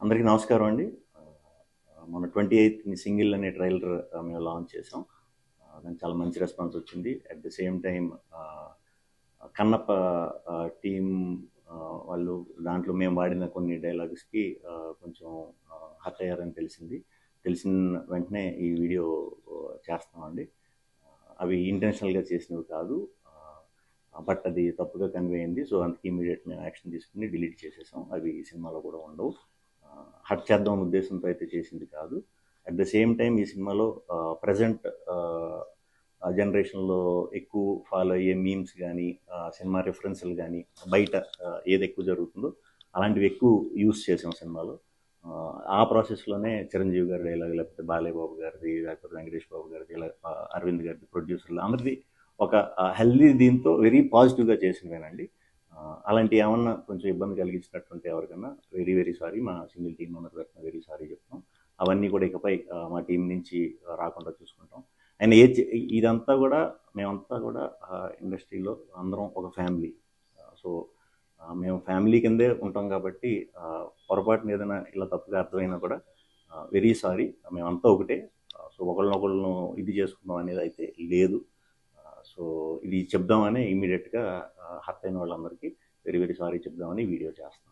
అందరికీ నమస్కారం అండి. మన 28ని సింగిల్ అనే ట్రైలర్ మేము లాంచ్ చేసాం. దానికి చాలా మంచి రెస్పాన్స్ వచ్చింది. At the same time Kannappa team వాళ్ళు దాంట్లో మేము వాడిన కొన్ని డైలాగ్స్కి కొంచెం హర్ట్ అయ్యారని తెలిసిన వెంటనే ఈ వీడియో చేస్తామండి. అవి ఇంటెన్షనల్గా చేసినవి కాదు, బట్ అది తప్పుగా కన్వే అయింది. సో అందుకే ఇమీడియట్ మేము యాక్షన్ తీసుకుని డిలీట్ చేసేసాం. అవి ఈ సినిమాలో కూడా ఉండవు. హర్ట్ చేద్దాం ఉద్దేశంతో అయితే చేసింది కాదు. అట్ ద సేమ్ టైం ఈ సినిమాలో ప్రజెంట్ జనరేషన్లో ఎక్కువ ఫాలో అయ్యే మీమ్స్ కానీ, సినిమా రిఫరెన్స్లు కానీ, బయట ఏది ఎక్కువ జరుగుతుందో అలాంటివి ఎక్కువ యూస్ చేసాం సినిమాలో. ఆ ప్రాసెస్లోనే చిరంజీవి గారి డైలాగ్, లేకపోతే బాలయ్య బాబు గారిది, లేకపోతే వెంకటేష్ బాబు గారిది, ఇలా అరవింద్ గారిది, ప్రొడ్యూసర్లు అందరిది ఒక హెల్దీ దీంతో వెరీ పాజిటివ్గా చేసినవేనండి. అలాంటి ఏమన్నా కొంచెం ఇబ్బంది కలిగించినట్టుంటే ఎవరికన్నా వెరీ వెరీ సారీ. మా సింగిల్ టీం మెంబర్ తరఫున వెరీ సారీ చెప్తాం. అవన్నీ కూడా ఇకపై మా టీం నుంచి రాకుండా చూసుకుంటాం. అండ్ ఇదంతా కూడా మేమంతా కూడా ఇండస్ట్రీలో అందరం ఒక ఫ్యామిలీ. సో మేము ఫ్యామిలీ కిందే ఉంటాం కాబట్టి పొరపాటున ఏదైనా ఇలా తప్పుగా అర్థమైనా కూడా వెరీ సారీ. మేమంతా ఒకటే. సో ఒకళ్ళనొకళ్ళను ఇది చేసుకుందాం అనేది అయితే లేదు. సో ఇది చెప్దామని ఇమీడియట్గా హర్ట్ అయిన వాళ్ళందరికీ వెరీ వెరీ సారీ చెప్దామని వీడియో చేస్తాం.